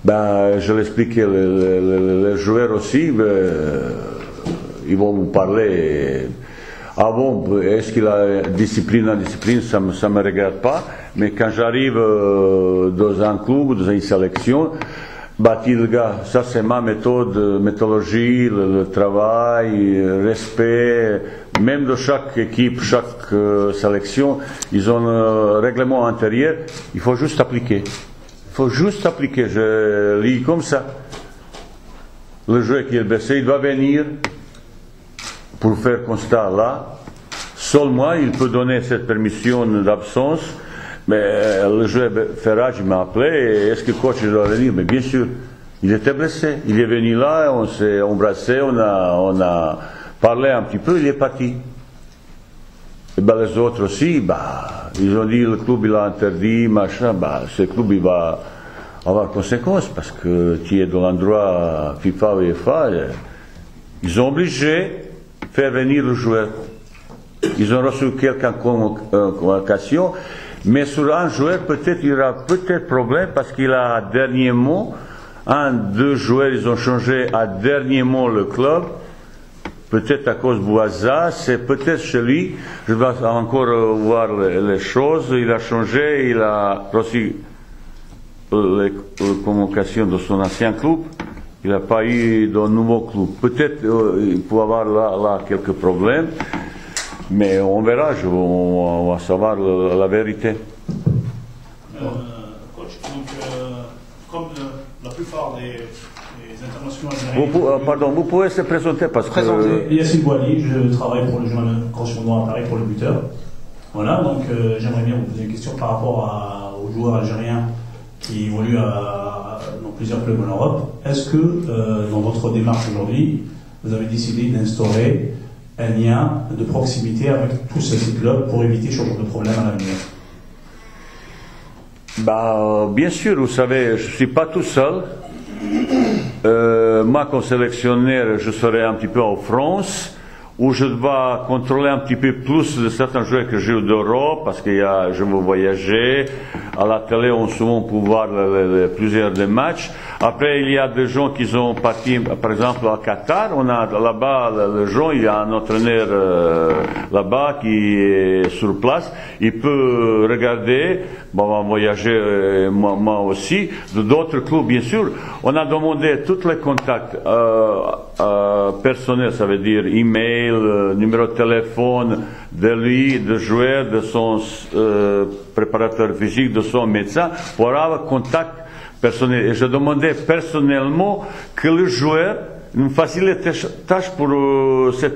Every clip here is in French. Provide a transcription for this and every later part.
Ben, je l'explique, les joueurs aussi, ils vont vous parler. Ah bon, est-ce qu'il a discipline en discipline, ça me regarde pas. Mais quand j'arrive dans un club, dans une sélection, bâtir le gars, ça c'est ma méthodologie, le travail, le respect. Même de chaque équipe, chaque sélection, ils ont un règlement intérieur, il faut juste appliquer. Il faut juste appliquer, je lis comme ça. Le joueur qui est blessé, il doit venir pour faire constat là. Seulement, il peut donner cette permission d'absence. Mais le joueur Ferrage m'a appelé, est-ce que le coach doit venir? Mais bien sûr, il était blessé. Il est venu là, on s'est embrassé, on a parlé un petit peu, il est parti. Et ben les autres aussi, ils ont dit le club il a interdit, machin, ce club il va avoir conséquences parce que tu es dans l'endroit FIFA, UEFA, ils ont obligé de faire venir le joueur. Ils ont reçu quelques convocations, mais sur un joueur peut-être il y aura peut-être problème parce qu'il a dernier mot, deux joueurs ils ont changé à dernier mot le club. Peut-être à cause du hasard, c'est peut-être chez lui, je vais encore voir les choses, il a changé, il a reçu les convocations de son ancien club, il n'a pas eu de nouveau club. Peut-être il peut avoir là quelques problèmes, mais on verra, on va savoir la vérité. Coach, donc, comme la plupart des internationaux pardon, vous pouvez se présenter parce que... Yassine Bouali, je travaille pour le journal correspondant à Paris pour le buteur. Voilà, donc j'aimerais bien vous poser une question par rapport aux joueurs algériens qui évoluent dans plusieurs clubs en Europe. Est-ce que dans votre démarche aujourd'hui, vous avez décidé d'instaurer un lien de proximité avec tous ces clubs pour éviter ce genre de problème à l'avenir? Bien sûr, vous savez, je ne suis pas tout seul. Moi, comme sélectionneur, je serai un petit peu en France, où je dois contrôler un petit peu plus de certains joueurs que j'ai eu d'Europe, parce que je veux voyager. À la télé, on souvent peut voir plusieurs des matchs. Après, il y a des gens qui sont partis, par exemple, à Qatar. On a là-bas, les gens, il y a un entraîneur là-bas qui est sur place. Il peut regarder, voyager, moi aussi, d'autres clubs, bien sûr. On a demandé tous les contacts personnels, ça veut dire email, numéro de téléphone de lui, de joueur, de son préparateur physique, de son médecin, pour avoir contact personnel. Et je demandais personnellement que le joueur nous facilite les tâches pour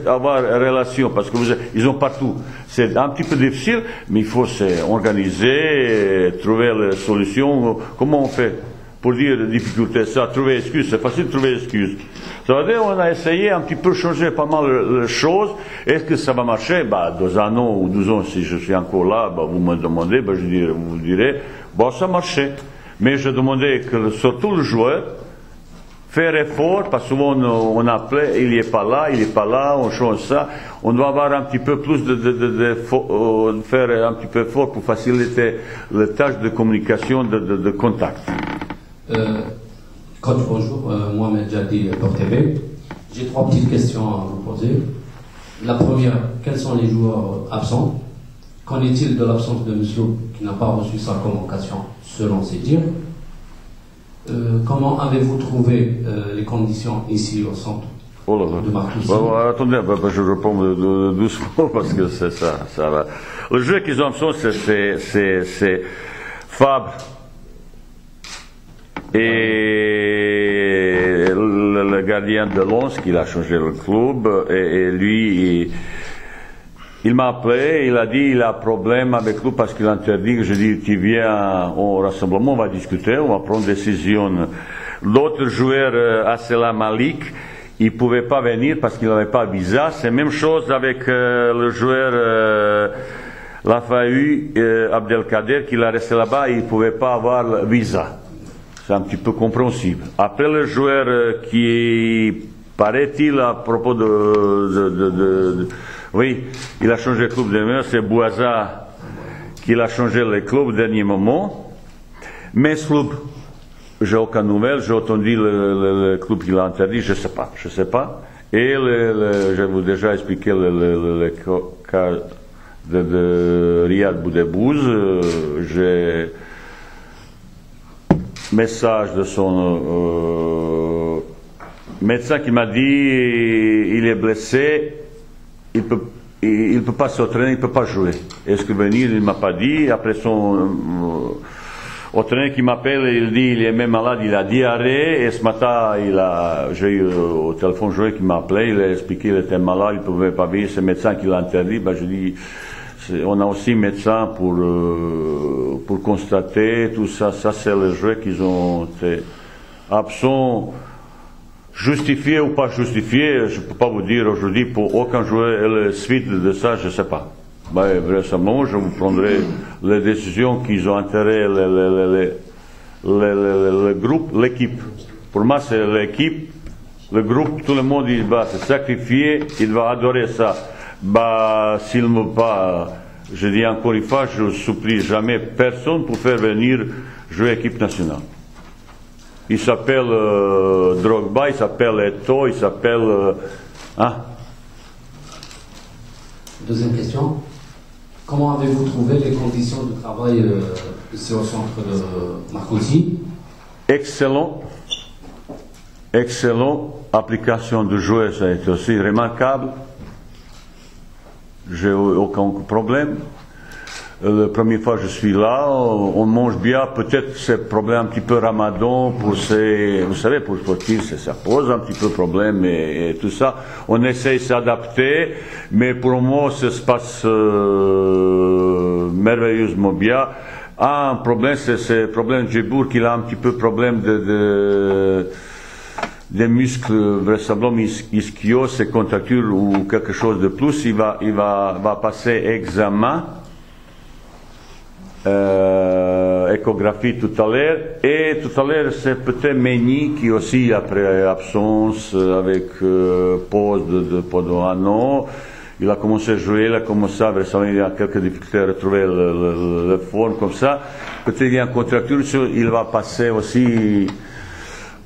avoir une relation, parce que ils ont partout. C'est un petit peu difficile, mais il faut s'organiser, trouver les solutions. Comment on fait pour dire les difficultés? Ça, trouver excuse, c'est facile de trouver excuse. Ça veut dire on a essayé un petit peu changer pas mal les choses. Est-ce que ça va marcher? Dans un an ou 12 ans, si je suis encore là, vous me demandez, vous direz, ça marchait. Mais je demandais que surtout le joueur, faire effort, parce que souvent on appelait, il n'est pas là, on change ça. On doit avoir un petit peu plus faire un petit peu effort pour faciliter les tâches de communication, de contact. Coach, bonjour, Mohamed Jadi pour TV. J'ai 3 petites questions à vous poser. La première, quels sont les joueurs absents? Qu'en est-il de l'absence de Msloub qui n'a pas reçu sa convocation selon ses dires? Comment avez-vous trouvé les conditions ici au centre de Marcoussis? Attendez, je réponds doucement parce que c'est ça va. Le jeu qu'ils ont absent, c'est Fabre et le gardien de Lens qui a changé le club, et lui, il m'a appelé, il a dit il a un problème avec lui parce qu'il interdit. Je dis tu viens au rassemblement, on va discuter, on va prendre une décision. L'autre joueur, Assela Malik, il ne pouvait pas venir parce qu'il n'avait pas de visa. C'est la même chose avec le joueur Lafahu Abdelkader, qui a resté là-bas, il ne pouvait pas avoir le visa. C'est un petit peu compréhensible. Après le joueur qui, paraît-il, à propos oui, il a changé le club de meilleur, c'est Bouaza qui a changé le club au dernier moment. Mais ce club, j'ai aucune nouvelle, j'ai entendu le club qui l'a interdit, je sais pas. Et je vous ai déjà expliqué le cas de Riyad Boudebouz, j'ai message de son médecin qui m'a dit il est blessé, il peut pas s'entraîner, il peut pas jouer. Est-ce que venir, il m'a pas dit. Après son entraîneur qui m'appelle, il dit il est même malade, il a diarrhée. Et ce matin, j'ai eu au téléphone joué qui m'a appelé, il a expliqué qu'il était malade, il pouvait pas venir. C'est le médecin qui l'a interdit. Je dis on a aussi médecin pour constater tout ça. Ça c'est les joueurs qui ont été absents. Justifié ou pas justifié, je ne peux pas vous dire aujourd'hui pour aucun joueur et la suite de ça, je ne sais pas. Vraisemblablement, je vous prendrai les décisions qui ont intérêt le groupe, l'équipe. Pour moi, c'est l'équipe, le groupe, tout le monde il va se sacrifier, il va adorer ça. S'il ne veut pas, je dis encore une fois, je ne supplie jamais personne pour faire venir jouer équipe nationale. Il s'appelle Drogba, il s'appelle Eto'o, il s'appelle... Deuxième question. Comment avez-vous trouvé les conditions de travail ici au centre de Marcoussis? Excellent. Application de joueurs, ça a été aussi remarquable. J'ai eu aucun problème. La première fois que je suis là, on mange bien, peut-être c'est problème un petit peu ramadan, vous savez, pour sportif, ça pose un petit peu problème et tout ça. On essaye de s'adapter, mais pour moi, ça se passe merveilleusement bien. Un problème, c'est le problème de Djibour, qu'il a un petit peu problème des muscles, vraisemblablement ischios et contractures ou quelque chose de plus. Il va passer examen. Échographie tout à l'heure, et tout à l'heure c'est peut-être Meigny qui aussi après absence avec pause pendant un an, il a commencé à jouer, il a commencé à il a quelques difficultés à retrouver la forme comme ça, peut-être il y a une contracture, il va passer aussi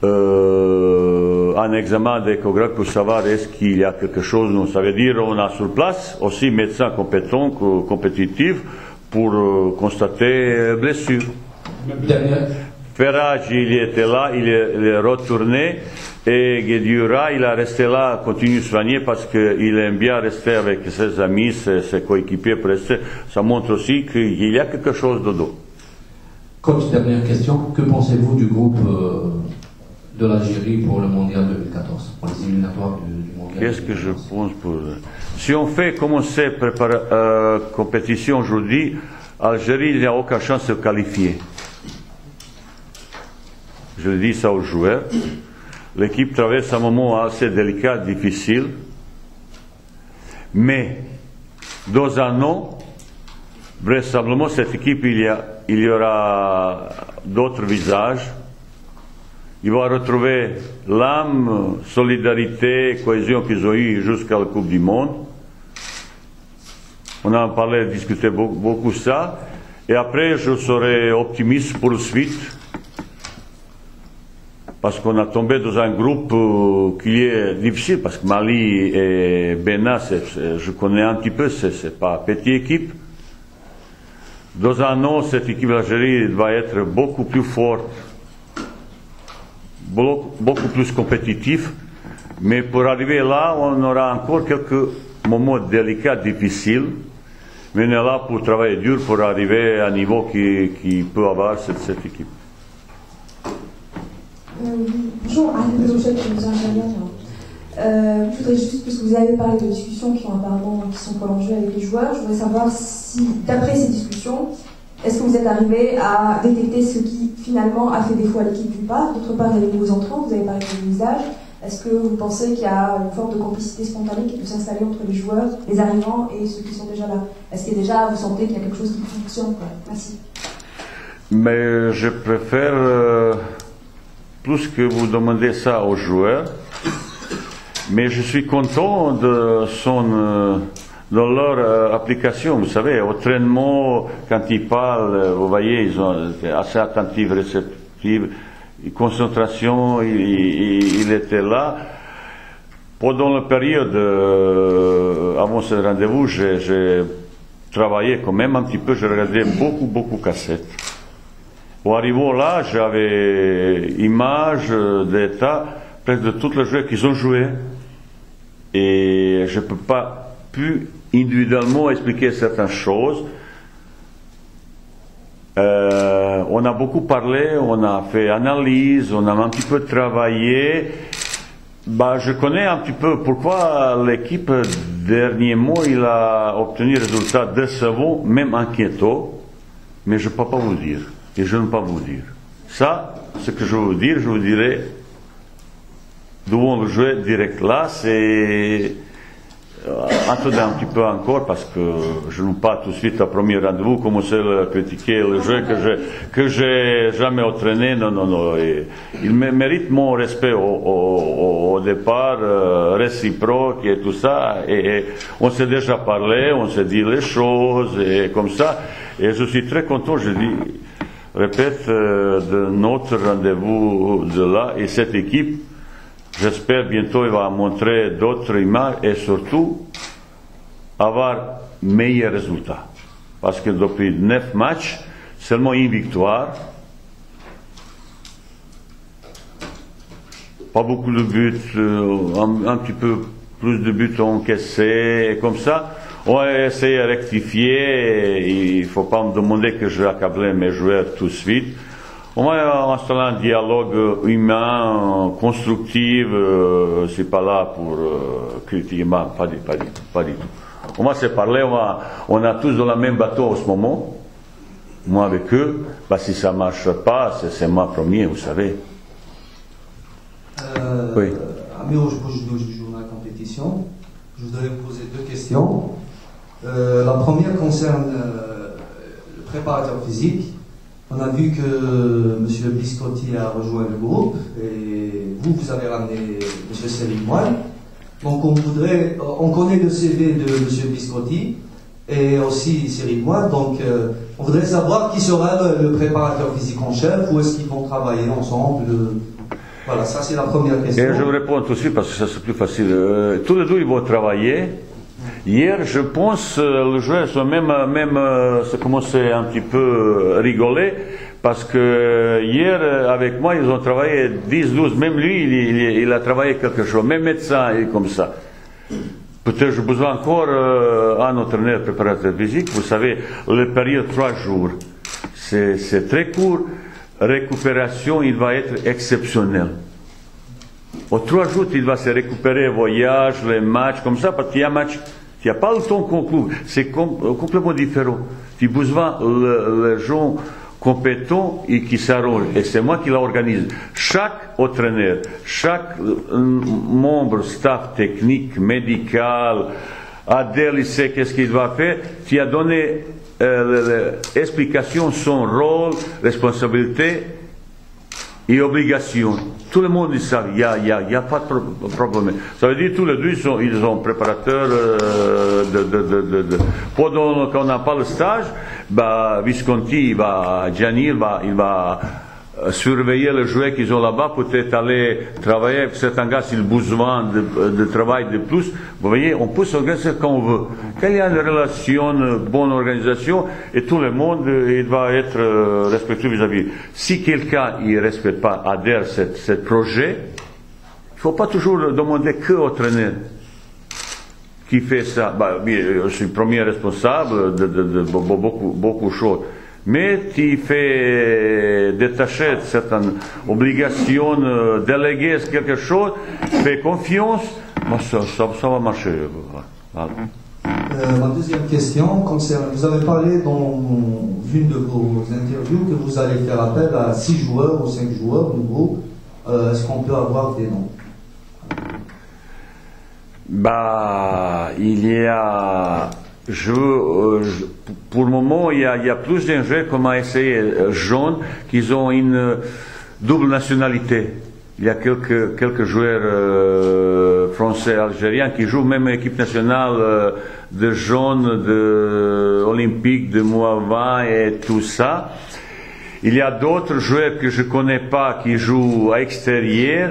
un examen d'échographie pour savoir est-ce qu'il y a quelque chose, non, ça veut dire on a sur place aussi médecin compétent, compétitif, pour constater blessure. Ferrage, il était là, il est retourné, et Guedioura, il a resté là, continue de soigner parce qu'il aime bien rester avec ses amis, ses coéquipiers pour rester. Ça montre aussi qu'il y a quelque chose de dos. Coach, dernière question, que pensez-vous du groupe de l'Algérie pour le Mondial 2014, pour les éliminatoires du Mondial? Qu'est-ce que je pense pour... Si on fait commencer à préparer compétition aujourd'hui, Algérie, il n'y a aucune chance de se qualifier. Je dis ça aux joueurs. L'équipe traverse un moment assez délicat, difficile. Mais, dans un an, vraisemblablement, cette équipe, il y aura d'autres visages. Ils vont retrouver l'âme, solidarité, cohésion qu'ils ont eu jusqu'à la Coupe du Monde. On a parlé, discuté beaucoup ça. Et après, je serai optimiste pour la suite. Parce qu'on a tombé dans un groupe qui est difficile. Parce que Mali et Bénin, je connais un petit peu, c'est pas une petite équipe. Dans un an, cette équipe d'Algérie va être beaucoup plus forte, beaucoup plus compétitif, mais pour arriver là, on aura encore quelques moments délicats, difficiles, mais on est là pour travailler dur pour arriver à un niveau qui peut avoir cette équipe. Bonjour, Anne Pélochette, je vous interviens. Je voudrais juste, puisque vous avez parlé de discussions qui sont prolongées avec les joueurs, je voudrais savoir si, d'après ces discussions, est-ce que vous êtes arrivé à détecter ce qui finalement a fait défaut à l'équipe d'une part? D'autre part, il y a les nouveaux entrants, vous avez parlé de visage. Est-ce que vous pensez qu'il y a une forme de complicité spontanée qui peut s'installer entre les joueurs, les arrivants et ceux qui sont déjà là? Est-ce que déjà vous sentez qu'il y a quelque chose qui fonctionne, quoi? Merci. Mais je préfère plus que vous demandez ça aux joueurs, mais je suis content de dans leur application, vous savez, au traînement, quand ils parlent, vous voyez, ils sont assez attentifs, réceptifs, concentration, il était là. Pendant la période avant ce rendez-vous, j'ai travaillé quand même un petit peu, j'ai regardé beaucoup de cassettes. En arrivant là, j'avais images d'état presque de tous les joueurs qu'ils ont joué. Et je ne peux pas plus individuellement expliquer certaines choses. On a beaucoup parlé, on a fait analyse, on a un petit peu travaillé. Je connais un petit peu pourquoi l'équipe, dernièrement, il a obtenu des résultats décevants, même inquiétants, mais je ne peux pas vous le dire. Et je ne peux pas vous dire. Ça, ce que je veux vous dire, je vous dirai devant le jouer direct. Là, c'est attendez un petit peu encore parce que je ne pas tout de suite à premier rendez-vous commencer à critiquer le jeu que j'ai jamais entraîné. Non. Et il mérite mon respect au départ, réciproque et tout ça. Et on s'est déjà parlé, on s'est dit les choses et comme ça. Et je suis très content, je dis, répète, de notre rendez-vous de là et cette équipe. J'espère bientôt il va montrer d'autres images et surtout avoir meilleurs résultats. Parce que depuis 9 matchs, seulement une victoire, pas beaucoup de buts, un petit peu plus de buts encaissés, et comme ça, on va essayer de rectifier. Il ne faut pas me demander que je vais accabler mes joueurs tout de suite. On va installer un dialogue humain, constructif, c'est pas là pour critiquer, pas du tout. On va se parler, on a tous dans le même bateau en ce moment, moi avec eux, si ça ne marche pas, c'est moi premier, vous savez. Oui. Amiro, je joue dans la compétition, je voudrais vous poser 2 questions. La première concerne le préparateur physique. On a vu que M. Biscotti a rejoint le groupe et vous avez ramené M. Serimoine. Donc on connaît le CV de M. Biscotti et aussi Serimoine. Donc on voudrait savoir qui sera le préparateur physique en chef, où est-ce qu'ils vont travailler ensemble. Voilà, ça c'est la première question. Et je vous réponds tout de suite parce que ça c'est plus facile. Tous les deux ils vont travailler. Hier, je pense, les joueurs sont même ça commençait un petit peu rigoler parce que hier, avec moi, ils ont travaillé 10-12, même lui, il a travaillé quelque chose, même médecin et comme ça. Peut-être j'ai besoin encore un entraîneur préparateur physique. Vous savez, la période 3 jours, c'est très court. Récupération, il va être exceptionnel. Aux 3 jours, il va se récupérer, voyage, les matchs, comme ça, parce qu'il y a un match, il n'y a pas le temps qu'on couvre. C'est complètement différent. Tu as besoin les gens compétents et qui s'arrangent. Et c'est moi qui l'organise. Chaque entraîneur, chaque membre, staff technique, médical, Adèle, il sait qu'est-ce qu'il va faire. Tu as donné l'explication, son rôle, responsabilité et obligation. Tout le monde dit ça, il n'y a pas de problème. Ça veut dire que tous les deux, ils sont préparateurs Pendant qu'on n'a pas le stage, Visconti, Gianni, il va surveiller les joueurs qu'ils ont là-bas, peut-être aller travailler, certains gars, s'ils ont besoin de travail de plus. Vous voyez, on peut s'organiser quand on veut. Quand il y a une relation, une bonne organisation, et tout le monde, il va être respectueux vis-à-vis. Si quelqu'un ne respecte pas, adhère à ce projet, il ne faut pas toujours demander que au entraîneur qui fait ça. Je suis le premier responsable de beaucoup de choses. Mais tu fais détacher certaines obligations, déléguer quelque chose, fais confiance, ça va marcher. Voilà. Ma deuxième question concerne, vous avez parlé dans une de vos interviews que vous allez faire appel à 6 joueurs ou 5 joueurs du groupe. Est-ce qu'on peut avoir des noms? Il y a... pour le moment, il y a plus de jeunes qu'on a essayé, jeunes, qui ont une double nationalité. Il y a quelques joueurs français, algériens qui jouent même l'équipe nationale de jeunes, de olympique, de moins 20 et tout ça. Il y a d'autres joueurs que je ne connais pas qui jouent à l'extérieur.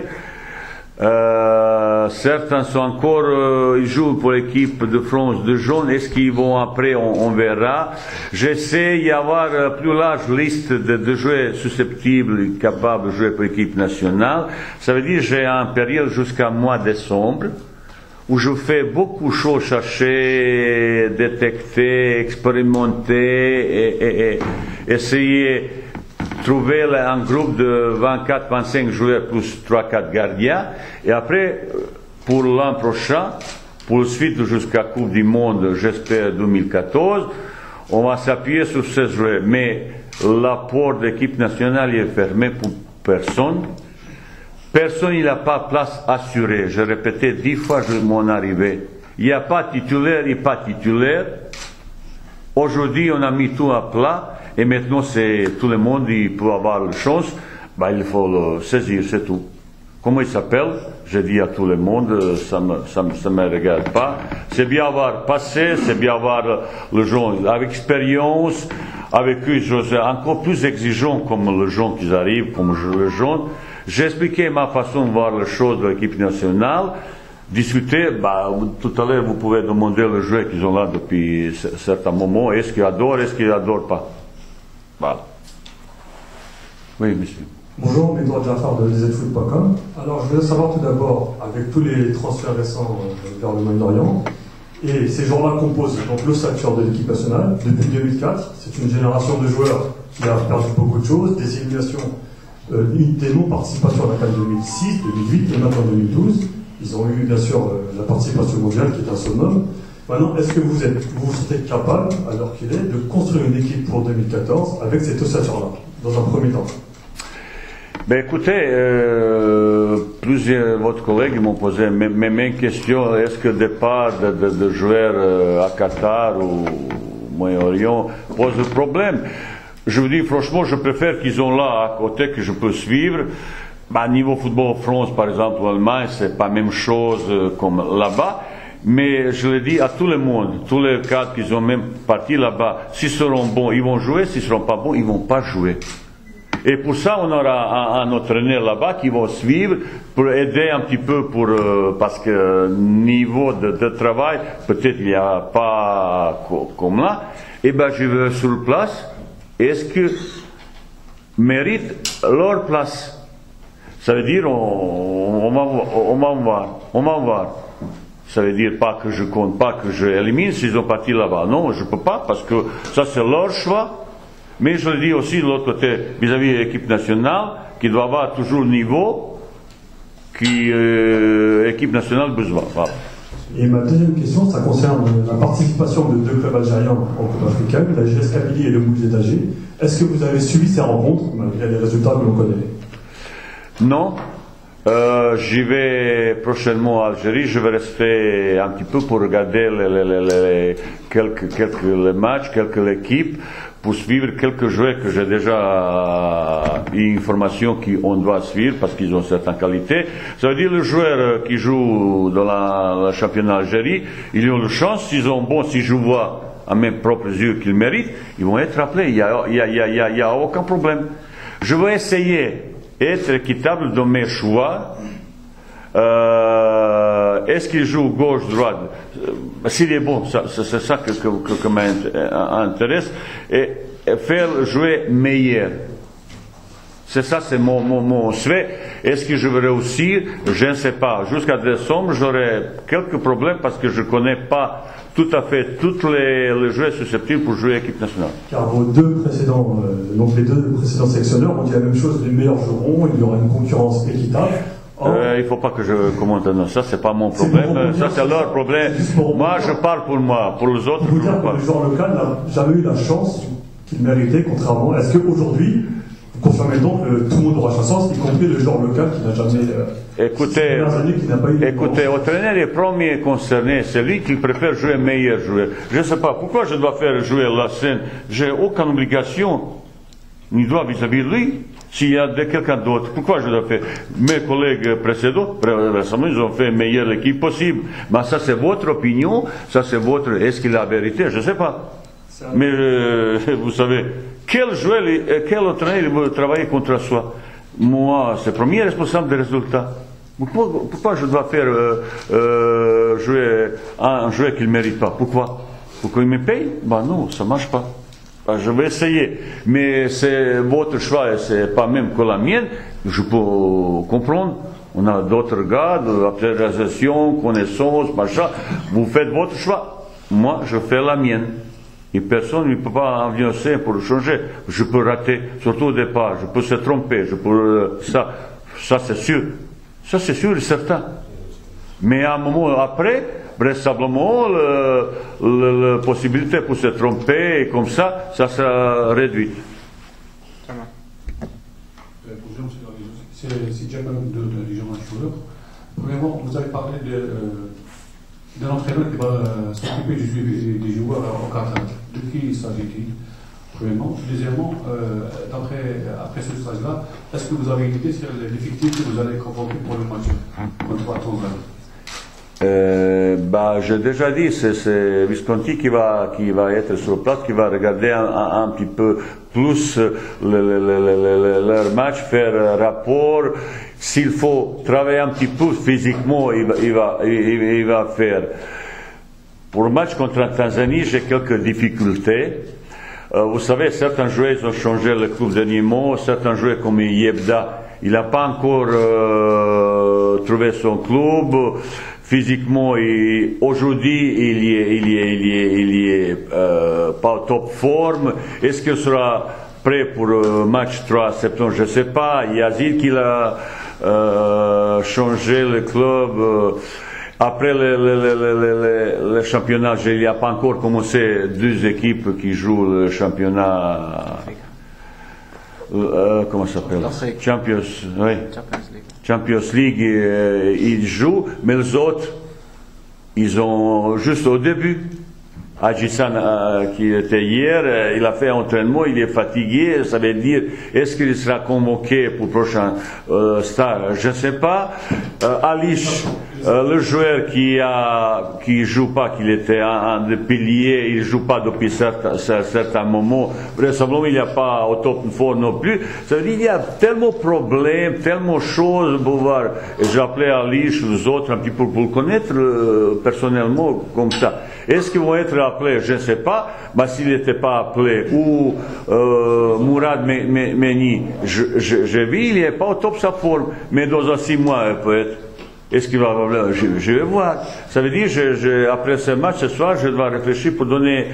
Certains sont encore, ils jouent pour l'équipe de France de jeunes. Est-ce qu'ils vont après, on verra. J'essaie d'y avoir une plus large liste de joueurs susceptibles, capables de jouer pour l'équipe nationale. Ça veut dire que j'ai une période jusqu'à mois de décembre où je fais beaucoup de choses, chercher, détecter, expérimenter et essayer trouver un groupe de 24-25 joueurs plus 3-4 gardiens. Et après, pour l'an prochain, pour la suite jusqu'à Coupe du Monde, j'espère 2014, on va s'appuyer sur ces joueurs. Mais l'apport de l'équipe nationale est fermé pour personne. Personne n'a pas place assurée. J'ai répété 10 fois mon arrivée. Il n'y a pas titulaire et pas titulaire. Aujourd'hui, on a mis tout à plat. Et maintenant, c'est tout le monde il peut avoir la chance. Ben, il faut le saisir, c'est tout. Comment il s'appelle? Je dis à tout le monde, ça me regarde pas. C'est bien avoir passé, c'est bien avoir le jeune avec expérience, avec eux, encore plus exigeant comme le jeune qui arrive, comme le jeune. J'ai expliqué ma façon de voir les choses de l'équipe nationale. Discuter, bah, tout à l'heure, vous pouvez demander les joueurs qui sont là depuis certains moments, est-ce qu'ils adorent, est-ce qu'ils n'adorent pas. Voilà. Oui, monsieur. Bonjour, Medouard Jafar de dzfoot.com. Alors, je voulais savoir tout d'abord, avec tous les transferts récents vers le Moyen-Orient, et ces joueurs-là composent donc l'ossature de l'équipe nationale depuis 2004. C'est une génération de joueurs qui a perdu beaucoup de choses, des éliminations, des non-participations à la CAN 2006, 2008 et maintenant 2012. Ils ont eu bien sûr la participation mondiale qui est un summum. Maintenant, est-ce que vous vous sentez capable, alors qu'il est, de construire une équipe pour 2014 avec cette ossature-là, dans un premier temps? Ben écoutez, plusieurs votre collègues m'ont posé mes mêmes questions. Est-ce que le départ de joueurs à Qatar ou Moyen-Orient pose un problème? Je vous dis franchement, je préfère qu'ils sont là à côté que je peux suivre. Ben, niveau football France, par exemple, en Allemagne, c'est pas la même chose comme là-bas. Mais je le dis à tout le monde, tous les cadres qui sont même partis là-bas, s'ils seront bons, ils vont jouer, s'ils seront pas bons, ils vont pas jouer. Et pour ça, on aura un entraîneur là-bas qui va suivre pour aider un petit peu parce que niveau de travail, peut-être il n'y a pas comme là. Et ben, je vais sur place. Est-ce que méritent leur place? Ça veut dire, on va voir. Ça veut dire pas que je compte pas, que je élimine s'ils ont parti là-bas. Non, je peux pas parce que ça c'est leur choix. Mais je le dis aussi de l'autre côté, vis-à-vis de l'équipe nationale, qui doit avoir toujours le niveau qui l'équipe nationale besoin. Voilà. Et ma deuxième question, ça concerne la participation de deux clubs algériens en Coupe africaine, la JS Kabylie et le Mouloudia d'Alger. Est-ce que vous avez suivi ces rencontres, malgré les résultats que l'on connaît? Non. J'y vais prochainement à Algérie. Je vais rester un petit peu pour regarder quelques matchs, quelques équipes, pour suivre quelques joueurs que j'ai déjà une information qu'on doit suivre parce qu'ils ont certaines qualités. Ça veut dire les joueurs qui jouent dans le championnat d'Algérie, ils ont la chance, s'ils ont bon, si je vois à mes propres yeux qu'ils méritent, ils vont être appelés. Il y a aucun problème. Je vais essayer être équitable dans mes choix. Est-ce qu'il joue gauche, droite? S'il est bon, c'est ça que m'intéresse. Et faire jouer meilleur. C'est ça, c'est mon souhait. Est-ce que je vais réussir? Je ne sais pas. Jusqu'à décembre, j'aurai quelques problèmes parce que je ne connais pas tout à fait tous les joueurs susceptibles pour jouer l'équipe nationale. Car vos deux précédents, donc les deux précédents sélectionneurs ont dit la même chose, les meilleurs joueront, il y aura une concurrence équitable. Il ne faut pas que je commente. Non, ça c'est pas mon problème. Ça c'est leur problème. Moi, je parle pour moi. Pour les autres, je vous dire que le joueur local n'a jamais eu la chance qu'il méritait, contrairement. Est-ce qu'aujourd'hui, vous confirmez donc que tout le monde aura sa chance, y compris le joueur local qui n'a jamais. Écoutez, entraîneur est premier concerné, c'est lui qui préfère jouer meilleur joueur. Je ne sais pas pourquoi je dois faire jouer la scène. J'ai aucune obligation, ni droit vis-à-vis de lui. S'il y a quelqu'un d'autre, pourquoi je dois faire? Mes collègues précédents, récemment, ils ont fait meilleure l'équipe possible. Mais ça, c'est votre opinion, ça, c'est votre. Est-ce qu'il a la vérité? Je ne sais pas. Mais vous savez, quel joueur, quel entraîneur il veut travailler contre soi? Moi, c'est le premier responsable des résultats. Pourquoi je dois faire jouer un joueur qu'il ne mérite pas? Pourquoi? Pourquoi il me paye? Ben non, ça ne marche pas. Ben, je vais essayer. Mais c'est votre choix et ce n'est pas même que la mienne. Je peux comprendre. On a d'autres gars, d'observation, connaissance, machin. Vous faites votre choix. Moi, je fais la mienne. Et personne ne peut pas influencer pour le changer. Je peux rater, surtout au départ. Je peux se tromper. Je peux, ça c'est sûr. Ça c'est sûr et certain. Mais à un moment après, vraisemblablement, la possibilité pour se tromper, et comme ça sera réduite. C'est Jack de Légion joueur. Premièrement, vous avez parlé d'un entraîneur qui va s'occuper des joueurs en Qatar. De qui s'agit-il? Premièrement. Deuxièmement, après ce stage-là, est-ce que vous avez une idée sur l'effectif que vous allez convoquer pour le match contre la Tanzanie? J'ai déjà dit, c'est Visconti qui va être sur place, qui va regarder un petit peu plus leur match, faire rapport. S'il faut travailler un petit peu physiquement, il va faire. Pour le match contre la Tanzanie, j'ai quelques difficultés. Vous savez, certains joueurs ont changé le club d'animaux, certains joueurs comme Yebda, il n'a pas encore trouvé son club. Physiquement, aujourd'hui, il est pas au top forme. Est-ce qu'il sera prêt pour le match 3 septembre? Je ne sais pas. Yazid qui a changé le club. Après le championnat, il n'y a pas encore commencé 2 équipes qui jouent le championnat. Comment ça s'appelle? Champions League, ils jouent, mais les autres, ils ont juste au début. Adjissan, qui était hier, il a fait un entraînement, il est fatigué, ça veut dire, est-ce qu'il sera convoqué pour le prochain stage? Je ne sais pas. Alish, le joueur qui joue pas, qu'il était un des piliers, il joue pas depuis certains moments, vraisemblablement il n'y a pas au top fort non plus. Ça veut dire qu'il y a tellement de problèmes, tellement de choses pour voir. J'ai appelé Alish, les autres, un petit peu pour le connaître personnellement, comme ça. Est-ce qu'ils vont être appelés? Je ne sais pas. Mais s'il n'était pas appelé, ou Mourad Meni, j'ai vu, il n'est pas au top de sa forme. Mais dans 6 mois, peut-être. Est-ce qu'il va avoir? Je vais voir. Ça veut dire, après ce match, ce soir, je dois réfléchir pour donner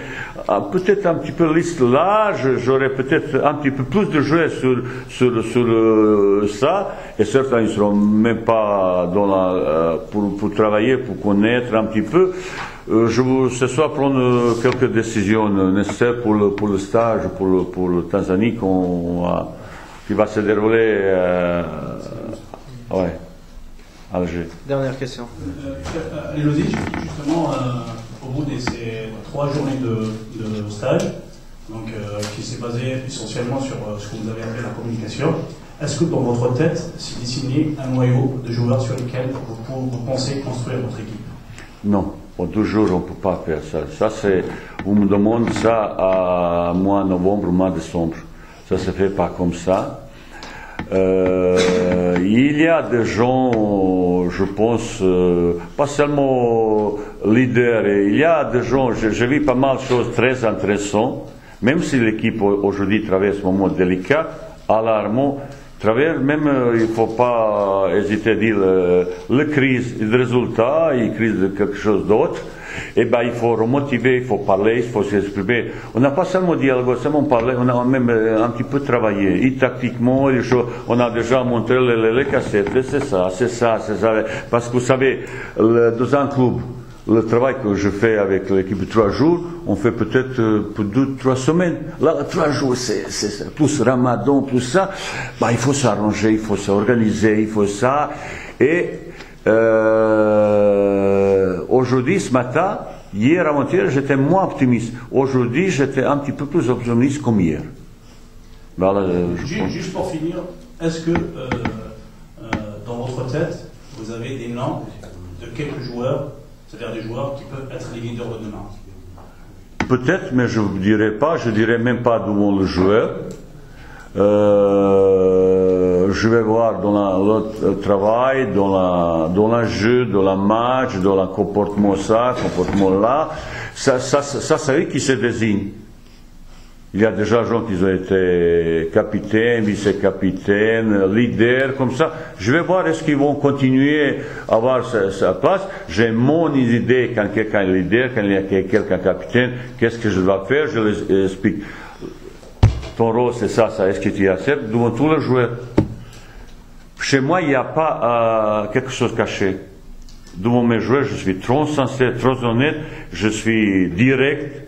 peut-être un petit peu de liste large. J'aurai peut-être un petit peu plus de joueurs sur ça. Et certains, ils ne seront même pas pour travailler, pour connaître un petit peu. Je veux ce soir prendre quelques décisions nécessaires pour le stage, pour le Tanzanie qui va se dérouler à Alger. Dernière question. Elodie, justement, au bout de ces 3 journées de stage, donc, qui s'est basé essentiellement sur ce que vous avez appelé la communication, est-ce que dans votre tête s'est dessiné un noyau de joueurs sur lesquels vous pensez construire votre équipe? Non. Bon, toujours, on ne peut pas faire ça. On me demande ça à mois novembre, mois décembre. Ça se fait pas comme ça. Il y a des gens, je pense, pas seulement leaders, il y a des gens, j'ai vu pas mal de choses très intéressantes, même si l'équipe aujourd'hui traverse un moment délicat, alarmant, même il ne faut pas hésiter à dire la crise de résultat, la crise de quelque chose d'autre. Eh ben, il faut remotiver, il faut parler, il faut s'exprimer. On n'a pas seulement dialogué, seulement parlé, on a même un petit peu travaillé. Et tactiquement, on a déjà montré les cassettes, c'est ça. Parce que vous savez, dans un club, le travail que je fais avec l'équipe de 3 jours, on fait peut-être pour 2-3 semaines. Là, 3 jours, c'est plus Ramadan, plus ça. Bah, il faut s'arranger, il faut s'organiser, il faut ça. Et aujourd'hui, ce matin, hier, avant-hier, j'étais moins optimiste. Aujourd'hui, j'étais un petit peu plus optimiste comme hier. Voilà, juste pour finir, est-ce que dans votre tête, vous avez des noms de quelques joueurs, c'est-à-dire des joueurs qui peuvent être les leaders de demain? peut-être, mais je ne vous dirai pas, je ne dirai même pas devant le joueur. Je vais voir dans le travail, dans le jeu, dans le match, dans le comportement ça, comportement là. Ça c'est lui qui se désigne. Il y a déjà des gens qui ont été capitaines, vice-capitaines, leaders, comme ça. Je vais voir est-ce qu'ils vont continuer à avoir sa place. J'ai mon idée quand quelqu'un est leader, quand il y a quelqu'un capitaine, qu'est-ce que je dois faire, je les explique. Ton rôle c'est ça, est-ce que tu acceptes devant tous les joueurs. Chez moi, il n'y a pas quelque chose caché. Devant mes joueurs, je suis trop sincère, trop honnête, je suis direct.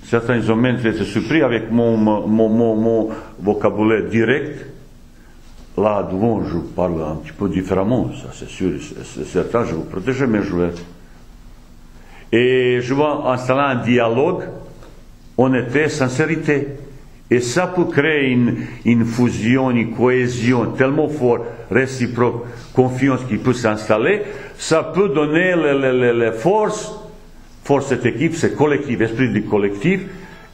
Certains ont même été surpris avec mon vocabulaire direct. Là, devant, je parle un petit peu différemment, ça c'est sûr, c'est certain, je veux protéger mes joueurs. Et je vais installer un dialogue, honnêteté, sincérité. Et ça peut créer une fusion, une cohésion tellement forte, réciproque, confiance qui peut s'installer. Ça peut donner les forces. Force cette équipe, c'est collectif, esprit du collectif.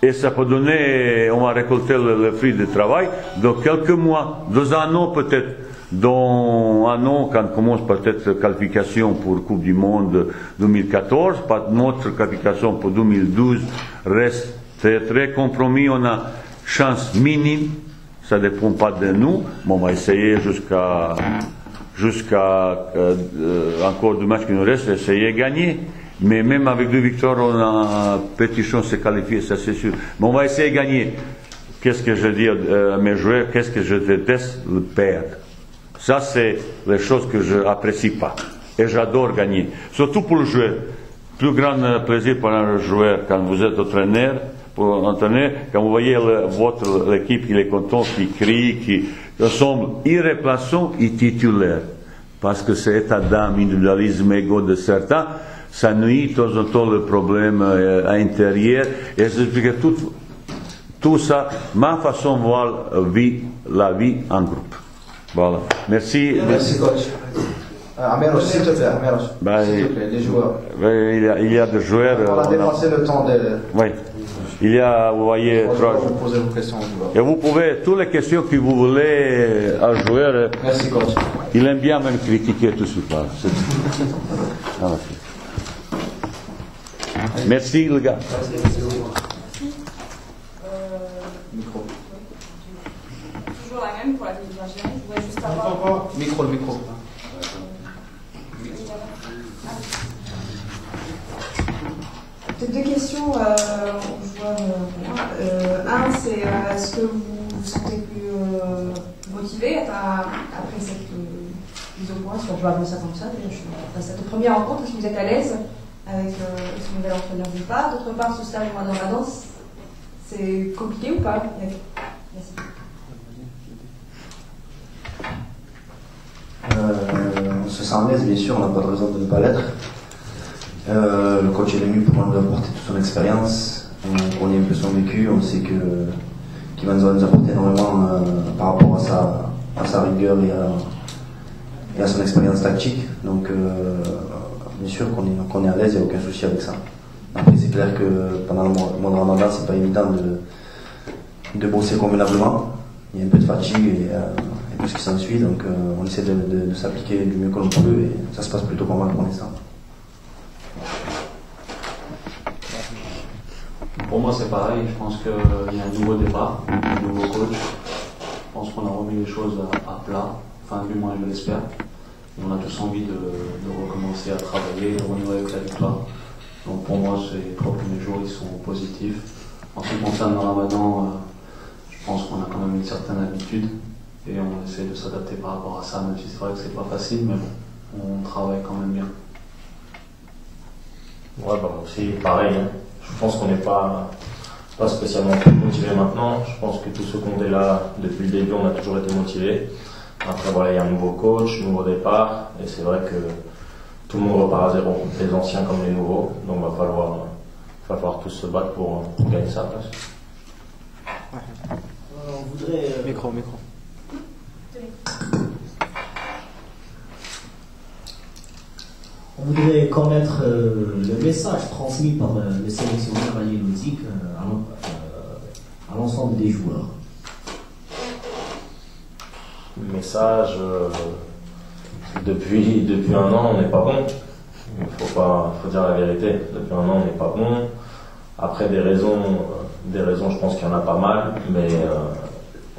Et ça peut donner, on va récolter le fruit du travail dans quelques mois, dans un an peut-être. Dans un an, quand commence peut-être la qualification pour Coupe du Monde 2014, notre qualification pour 2012 reste très compromis. On a chance minime, ça ne dépend pas de nous, mais on va essayer jusqu'à encore 2 matchs qui nous restent, essayer de gagner. Mais même avec 2 victoires, on a petit chance de se qualifier, ça c'est sûr. Mais on va essayer de gagner. Qu'est-ce que je dis à mes joueurs? Qu'est-ce que je déteste? Le perdre. Ça c'est les choses que je n'apprécie pas. Et j'adore gagner. Surtout pour le joueur. Plus grand plaisir pour un joueur quand vous êtes entraîneur, quand vous voyez votre équipe qui est contente, qui crie, qui semble irréplaçant et titulaire. Parce que c'est état d'âme, individualisme, ego de certains, ça nuit de temps en temps le problème à l'intérieur. Et j'explique tout ça, ma façon de voir la vie en groupe. Voilà. Merci. Merci coach. Améros, s'il te plaît, Améros. S'il te plaît, les joueurs. Il y a des joueurs. On a dépassé le temps de. Oui. Il y a, vous voyez, vous posez vos questions aux joueurs. Et vous pouvez, toutes les questions que vous voulez à joueur. Merci coach. Il aime bien même critiquer tout ce pas. Merci les gars. Micro. Toujours la même pour la télévision algérienne. Je voudrais juste savoir. Le micro. Peut-être 2 questions aux joueurs. Un, c'est est-ce que vous vous sentez plus motivé après cette mise au point, si on peut appeler ça comme ça, cette première rencontre, est-ce que vous êtes à l'aise avec ce nouvel entraîneur d'une part? D'autre part, ce stage dans la danse, c'est compliqué ou pas? Merci. On se sent à l'aise, bien sûr, on n'a pas de raison de ne pas l'être. Le coach est venu pour nous apporter toute son expérience, on connaît un peu son vécu, on sait qu'il va nous apporter énormément par rapport à sa rigueur et à son expérience tactique. Donc bien sûr qu'on est à l'aise, il n'y a aucun souci avec ça. Après c'est clair que pendant le mois de Ramadan, c'est pas évident de bosser convenablement. Il y a un peu de fatigue et tout ce qui s'ensuit, donc on essaie de s'appliquer du mieux que l'on peut et ça se passe plutôt pas mal pour l'instant. Pour moi, c'est pareil. Je pense qu'il y a un nouveau départ, un nouveau coach. Je pense qu'on a remis les choses à plat. Enfin, du moins, je l'espère. On a tous envie de recommencer à travailler, de renouer avec la victoire. Donc, pour moi, ces 3 premiers jours, ils sont positifs. En ce qui concerne le Ramadan, je pense qu'on a quand même une certaine habitude et on essaie de s'adapter par rapport à ça, même si c'est vrai que c'est pas facile, mais bon, on travaille quand même bien. Ouais, bah aussi, pareil. Hein. Je pense qu'on n'est pas spécialement motivé maintenant. Je pense que tous ceux qu'on est là depuis le début, on a toujours été motivés. Après, voilà, il y a un nouveau coach, nouveau départ, et c'est vrai que tout le monde repart à zéro, les anciens comme les nouveaux. Donc, il va falloir tous se battre pour gagner sa place. On voudrait. Micro. On voudrait connaître le message transmis par le sélectionneur Halilhodžić à l'ensemble des joueurs. Le message, depuis un an, on n'est pas bon. Il faut dire la vérité. Depuis un an, on n'est pas bon. Après, des raisons, je pense qu'il y en a pas mal, mais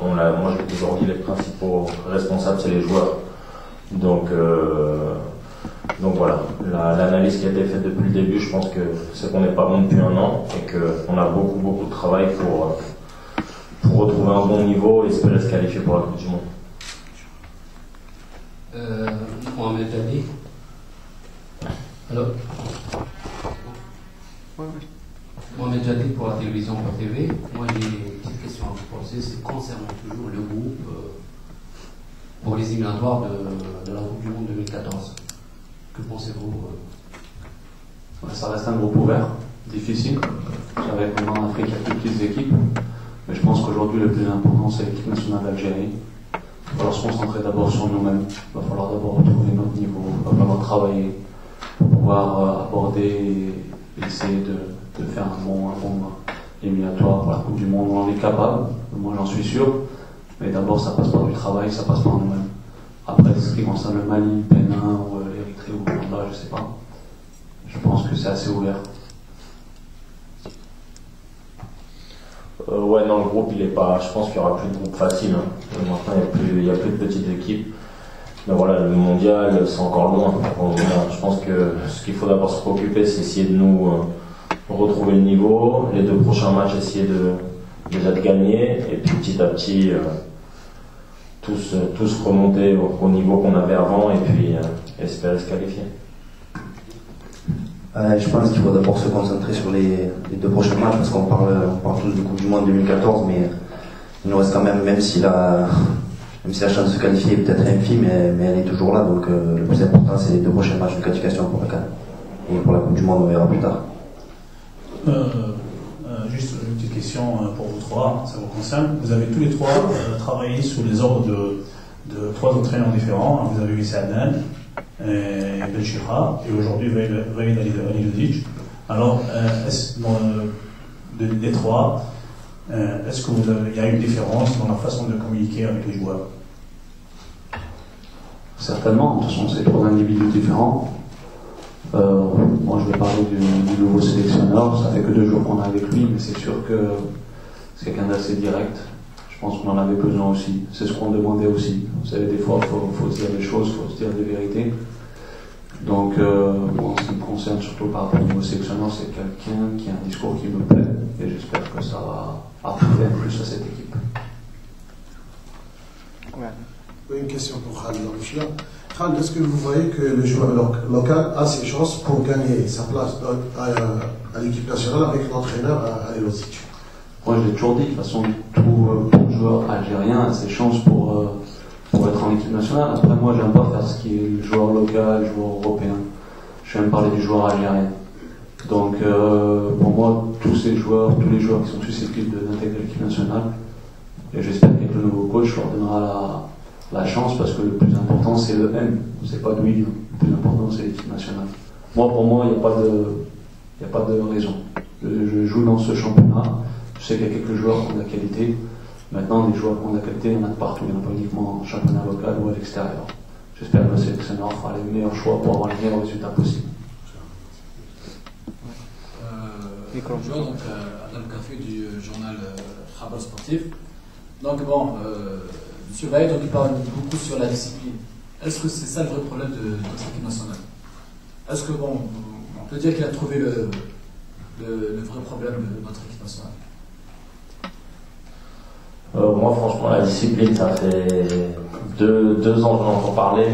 moi, je toujours dit, les principaux responsables, c'est les joueurs. Donc voilà, l'analyse qui a été faite depuis le début, je pense que c'est qu'on n'est pas bon depuis un an et qu'on a beaucoup de travail pour retrouver un bon niveau et espérer se qualifier pour la Coupe du Monde. Mohamed Ali. Alors, Mohamed Jadi pour la télévision pour TV. Moi j'ai une petite question à vous poser, c'est concernant toujours le groupe pour les éliminatoires de la Coupe du Monde 2014. Que pensez-vous Ça reste un groupe ouvert, difficile. Vous savez qu'en Afrique il y a plus petites équipes, mais je pense qu'aujourd'hui le plus important c'est l'équipe nationale d'Algérie. Il va falloir se concentrer d'abord sur nous-mêmes, il va falloir d'abord retrouver notre niveau, il va falloir travailler pour pouvoir aborder et essayer de faire un bon éliminatoire pour la Coupe du Monde. On en est capable, moi j'en suis sûr, mais d'abord ça passe par du travail, ça passe par nous-mêmes. Après, ce qui concerne le Mali, le Bénin, ou l'Érythrée ou l'Ouganda, je sais pas. Je pense que c'est assez ouvert. Ouais, non, le groupe, il est pas. Je pense qu'il n'y aura plus de groupe facile. Hein. Maintenant, il n'y a plus de petites équipes. Mais voilà, le mondial, c'est encore loin. Je pense que ce qu'il faut d'abord se préoccuper, c'est essayer de nous retrouver le niveau. Les 2 prochains matchs, essayer déjà de gagner. Et puis petit à petit, tous remonter au niveau qu'on avait avant et puis espérer se qualifier. Je pense qu'il faut d'abord se concentrer sur les 2 prochains matchs parce qu'on parle tous de Coupe du Monde 2014, mais il nous reste quand même si la chance de se qualifier est peut-être infime, mais elle est toujours là. Donc le plus important, c'est les 2 prochains matchs de qualification pour la CAN. Et pour la Coupe du Monde, on verra plus tard. Juste une petite question pour vous 3, ça vous concerne. Vous avez tous les 3 travaillé sous les ordres de 3 entraîneurs différents. Vous avez eu Sadan, Belchira et aujourd'hui Vahid Halilhodžić. Alors, des 3, est-ce qu'il y a une différence dans la façon de communiquer avec les joueurs? Certainement, de toute façon, c'est 3 individus différents. Moi, je vais parler du nouveau sélectionneur. Ça fait que 2 jours qu'on est avec lui, mais c'est sûr que c'est quelqu'un d'assez direct. Je pense qu'on en avait besoin aussi. C'est ce qu'on demandait aussi. Vous savez, des fois, il faut se dire des choses, il faut se dire des vérités. Donc, en ce qui me concerne, surtout par rapport au nouveau sélectionneur, c'est quelqu'un qui a un discours qui me plaît. Et j'espère que ça va apporter un plus à cette équipe. Ouais. Une question pour Khalid Al-Mouchia. Khalid, est-ce que vous voyez que le joueur local a ses chances pour gagner sa place à l'équipe nationale avec l'entraîneur Halilhodžić? Moi, je l'ai toujours dit, de toute façon, tout joueur algérien a ses chances pour être en équipe nationale. Après, moi, j'aime pas faire ce qui est le joueur local, le joueur européen. J'aime parler du joueur algérien. Donc, pour moi, tous les joueurs qui sont susceptibles d'intégrer l'équipe nationale, et j'espère qu'avec le nouveau coach, leur donnera la chance, parce que le plus important, c'est le M. C'est pas d'où il vient. Le plus important, c'est l'équipe nationale. Moi, pour moi, il n'y a pas de raison. Je joue dans ce championnat. Je sais qu'il y a quelques joueurs qui ont de la qualité. Maintenant, des joueurs qui ont de la qualité, il y en a de partout. Il n'y en a pas uniquement en championnat local ou à l'extérieur. J'espère que le sélectionneur fera les meilleurs choix pour avoir les meilleurs résultats possibles. Bonjour, donc Adam Café du journal Khabar Sportif. Donc bon, M. Vahid, il parle beaucoup sur la discipline. Est-ce que c'est ça le vrai problème de notre équipe nationale? Est-ce que bon, on peut dire qu'il a trouvé le vrai problème de notre équipe nationale? Moi, franchement, la discipline, ça fait 2 ans que j'en entends parler.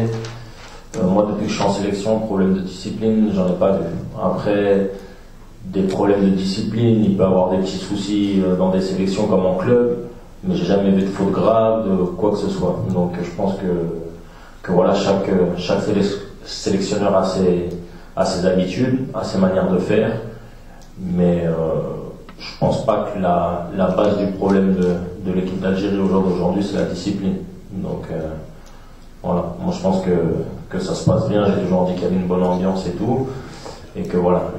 Moi, depuis que je suis en sélection, problème de discipline, j'en ai pas vu. Après, des problèmes de discipline, il peut y avoir des petits soucis dans des sélections comme en club, mais j'ai jamais vu de faute grave, de quoi que ce soit. Donc, je pense que voilà, chaque sélectionneur a ses habitudes, a ses manières de faire, mais je pense pas que la base du problème de l'équipe d'Algérie au jour d'aujourd'hui, c'est la discipline. Donc voilà, moi je pense que que ça se passe bien. J'ai toujours dit qu'il y avait une bonne ambiance et tout. Et que voilà,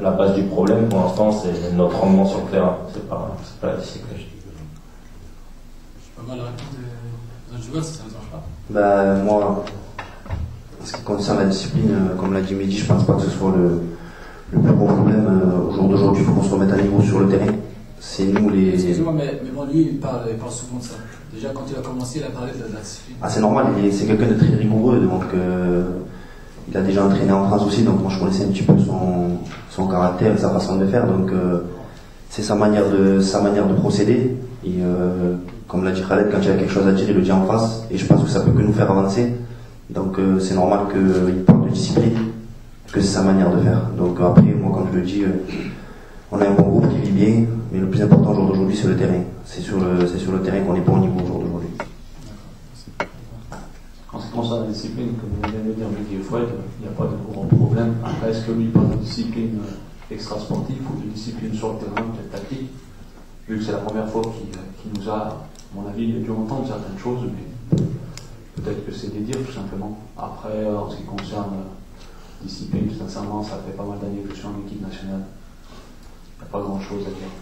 la base du problème pour l'instant, c'est notre rendement sur le terrain. C'est pas la discipline. C'est pas mal la réponse des autres joueurs, ça ne marche pas. Ben, moi, en ce qui concerne la discipline, comme l'a dit Mehdi, je pense pas que ce soit le plus gros problème. Au jour d'aujourd'hui, il faut qu'on se remette à niveau sur le terrain. C'est nous les. Excusez-moi, mais bon, lui, il parle souvent de ça. Déjà, quand il a commencé, il a parlé de la discipline. Ah, c'est normal, c'est quelqu'un de très rigoureux, donc il a déjà entraîné en France aussi, donc moi je connaissais un petit peu son caractère et sa façon de faire, donc c'est sa manière de procéder. Et comme l'a dit Khaled, quand il a quelque chose à dire, il le dit en face, et je pense que ça peut que nous faire avancer. Donc c'est normal qu'il parle de discipline, que c'est sa manière de faire. Donc après, moi comme je le dis, on a un bon groupe qui vit bien, mais le plus important au jour d'aujourd'hui c'est le terrain. C'est sur le terrain qu'on est pas au niveau au jour d'aujourd'hui. En ce qui concerne la discipline, comme vient de dire Mehdi et Fouad, il n'y a pas de gros problème. Après, est-ce que lui parle de discipline extra-sportive ou de discipline sur le terrain, peut-être tactique? Vu que c'est la première fois qu'il nous a, à mon avis, il a dû entendre certaines choses, mais peut-être que c'est des dires tout simplement. Après, en ce qui concerne discipline, sincèrement, ça fait pas mal d'années que je suis en équipe nationale. Il n'y a pas grand-chose à dire.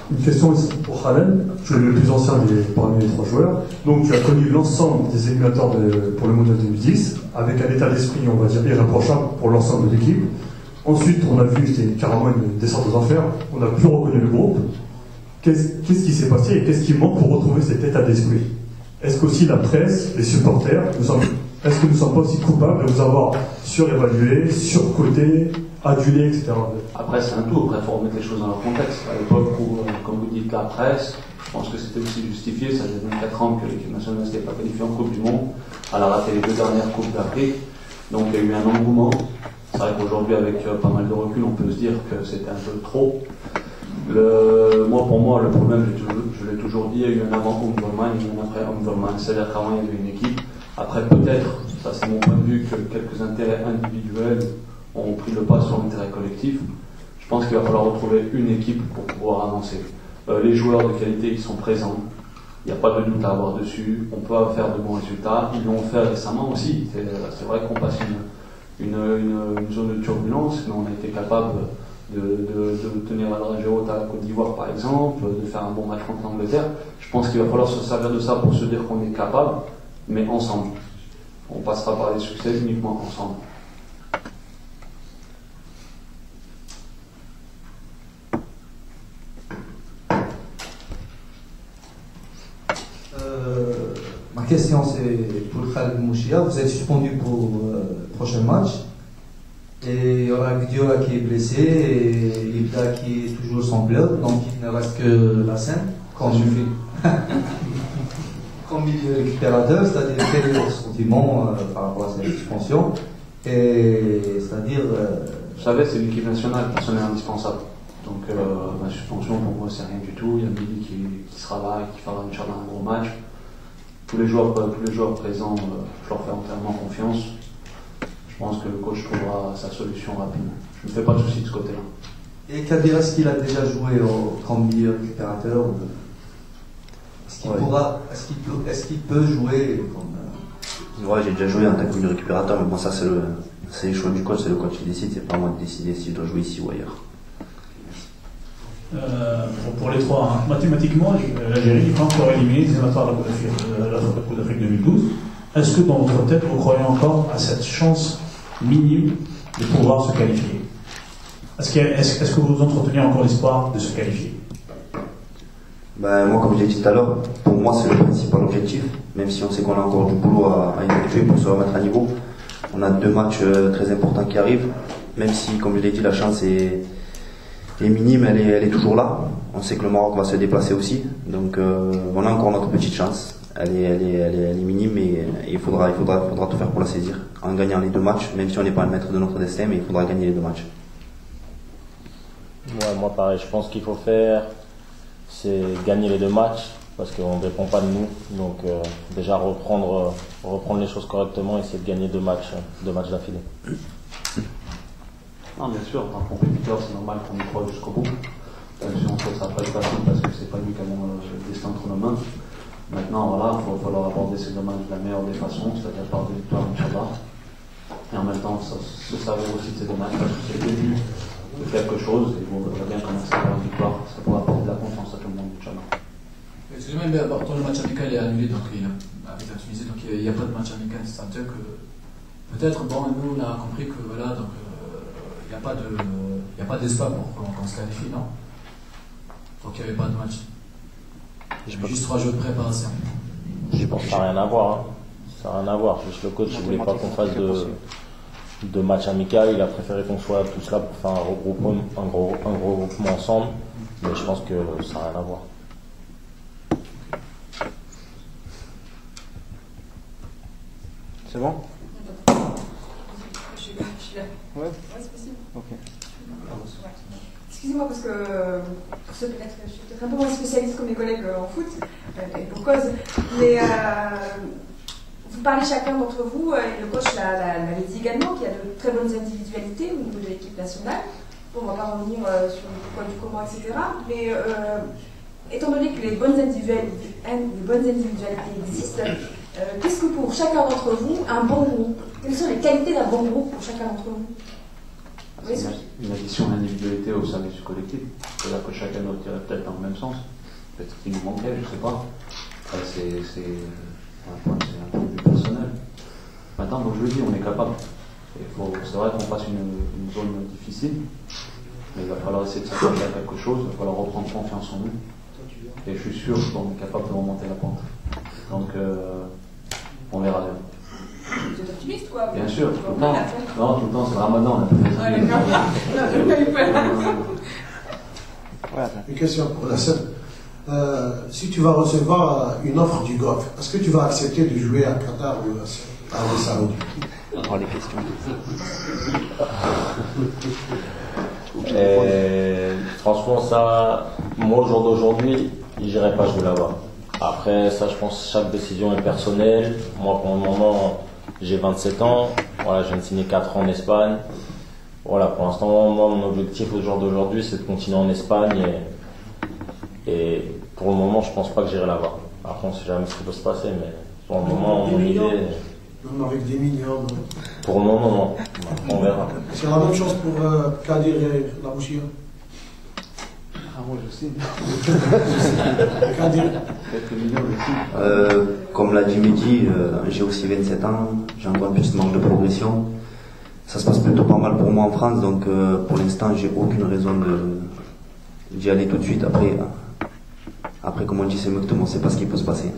Une question aussi pour Khaled, tu es le plus ancien parmi les 3 joueurs, donc tu as connu l'ensemble des éliminateurs pour le Mondial 2010, avec un état d'esprit, on va dire, irréprochable pour l'ensemble de l'équipe. Ensuite, on a vu, c'était carrément une descente aux enfers, on n'a plus reconnu le groupe. Qu'est-ce qui s'est passé et qu'est-ce qui manque pour retrouver cet état d'esprit? Est-ce qu'aussi la presse, les supporters, est-ce que nous ne sommes pas aussi coupables de vous avoir surévalué, surcoté, adulé, etc. Après, c'est un tout. Après, il faut remettre les choses dans leur contexte. À l'époque où, comme vous dites, la presse, je pense que c'était aussi justifié. Ça faisait 24 ans que l'équipe nationale n'était pas qualifiée en Coupe du Monde. Elle a raté les 2 dernières Coupes d'Afrique. Donc, il y a eu un engouement. C'est vrai qu'aujourd'hui, avec pas mal de recul, on peut se dire que c'était un peu trop. Pour moi, le problème, je l'ai toujours dit, il y a eu un avant Umdurman, il y a eu un après Umdurman. C'est-à-dire qu'avant, il y avait une équipe. Après, peut-être, ça c'est mon point de vue, que quelques intérêts individuels ont pris le pas sur l'intérêt collectif. Je pense qu'il va falloir retrouver une équipe pour pouvoir avancer. Les joueurs de qualité, ils sont présents. Il n'y a pas de doute à avoir dessus. On peut faire de bons résultats. Ils l'ont fait récemment aussi. C'est vrai qu'on passe une zone de turbulence, mais on a été capable de tenir la dragée haute à la Côte d'Ivoire, par exemple, de faire un bon match contre l'Angleterre. Je pense qu'il va falloir se servir de ça pour se dire qu'on est capable, mais ensemble. On passera par les succès uniquement ensemble. Ma question c'est pour Khaled Mouchia. Vous êtes suspendu pour le prochain match. Et il y aura Guediola qui est blessé et Ibda qui est toujours sans club. Donc il ne reste que la scène. Quand je fais comme milieu récupérateur, c'est-à-dire quel est votre sentiment par rapport à cette suspension. Et c'est-à-dire. Vous savez, c'est l'équipe nationale, personne n'est indispensable. Donc ma suspension pour moi c'est rien du tout. Il y a Mehdi qui sera là et qui fera Inch'Allah un gros match. Tous les joueurs présents, je leur fais entièrement confiance. Je pense que le coach trouvera sa solution rapidement. Je ne me fais pas de soucis de ce côté-là. Et Kadir, est-ce qu'il a déjà joué en milieu récupérateur? Est-ce qu'il peut jouer comme... Ouais, j'ai déjà joué en tant que milieu récupérateur, mais bon, ça c'est le choix du coach, c'est le coach qui décide, c'est pas à moi de décider si je dois jouer ici ou ailleurs. Pour les 3, hein. Mathématiquement, l'Algérie n'est pas encore éliminée des éliminatoires de la Coupe d'Afrique 2012. Est-ce que dans votre tête, vous croyez encore à cette chance minime de pouvoir se qualifier? Est-ce que vous entretenez encore l'espoir de se qualifier? Moi, comme je l'ai dit tout à l'heure, pour moi c'est le principal objectif, même si on sait qu'on a encore du boulot à effectuer pour se remettre à niveau. On a 2 matchs très importants qui arrivent, même si, comme je l'ai dit, la chance est minime, elle est toujours là. On sait que le Maroc va se déplacer aussi, donc on a encore notre petite chance. Elle est minime, mais il faudra tout faire pour la saisir, en gagnant les 2 matchs, même si on n'est pas le maître de notre destin, mais il faudra gagner les 2 matchs. Ouais, moi pareil, je pense qu'il faut faire, c'est gagner les 2 matchs, parce qu'on ne dépend pas de nous, donc déjà reprendre les choses correctement et essayer de gagner 2 matchs d'affilée. Non, bien sûr, en tant que compétiteur, c'est normal qu'on y croit jusqu'au bout. Même si on trouve ça pas facile parce que c'est pas lui qui a le destin entre nos mains. Maintenant, voilà, il va falloir aborder ces domaines de la meilleure des façons, c'est-à-dire par des victoires, Inch'Allah. Et en même temps, se servir aussi de ces domaines parce que c'est le début de quelque chose et on devrait bien commencer à avoir une victoire. Ça pourra apporter de la confiance à tout le monde, Inch'Allah. Excusez-moi, mais le match amical est annulé donc, avec la Tunisie, donc il n'y a pas de match amical. C'est-à-dire que peut-être, bon, nous on a compris que voilà, donc il n'y a pas d'espoir pour qu'on se qualifie, non? Donc il n'y avait pas de match. Juste 3 jeux de préparation. Je pense que ça n'a rien à voir. Hein. Ça n'a rien à voir. Juste le coach ne voulait pas qu'on fasse de match amical. Il a préféré qu'on soit tous là pour faire un regroupement ensemble. Mais je pense que ça n'a rien à voir. C'est bon? Je suis là. Ouais, c'est possible. Ok. Excusez-moi parce que pour ceux peut-être je suis peut-être un peu moins spécialiste que mes collègues en foot, et pour cause, mais vous parlez chacun d'entre vous, et le coach l'avait dit également, qu'il y a de très bonnes individualités au niveau de l'équipe nationale. Bon, on ne va pas revenir sur le pourquoi du comment, etc. Mais étant donné que les bonnes individualités existent, qu'est-ce que pour chacun d'entre vous, un bon groupe? Quelles sont les qualités d'un bon groupe pour chacun d'entre vous? C'est une addition d'individualité au service du collectif. C'est-à-dire que chacun doit tirer peut-être dans le même sens. Peut-être qu'il nous manquait, je ne sais pas. C'est un point de vue personnel. Maintenant, donc je le dis, on est capable. C'est vrai qu'on passe une zone difficile, mais il va falloir essayer de s'accrocher à quelque chose, il va falloir reprendre confiance en nous. Et je suis sûr qu'on est capable de remonter la pente. Donc, on verra bien. Vous êtes optimiste, quoi? Bien sûr, tout le temps. Non, tout le temps, c'est Ramadan, on a fait Une question pour la scène. Si tu vas recevoir une offre du Golfe, est-ce que tu vas accepter de jouer à Qatar ou à Arabie Saoudite? On prend les questions. Franchement, ça, moi au jour d'aujourd'hui, j'irai pas jouer là-bas. Après, ça, je pense que chaque décision est personnelle. Moi, pour le moment, j'ai 27 ans. Voilà, je viens de signer 4 ans en Espagne. Voilà, pour l'instant, moi, mon objectif au jour d'aujourd'hui, c'est de continuer en Espagne. Et pour le moment, je pense pas que j'irai là-bas. Après, on sait jamais ce qui peut se passer, mais pour le moment, mon idée. Même avec des millions. Pour le moment, non. On verra. C'est la même chose pour Kadir et la Bouchia. Ah, moi je sais. Comme l'a dit Mehdi, j'ai aussi 27 ans, j'ai encore une petite marge de progression. Ça se passe plutôt pas mal pour moi en France, donc pour l'instant, j'ai aucune raison d'y aller tout de suite. Après, comme on dit, c'est mieux que tout le monde ne sait pas ce qui peut se passer.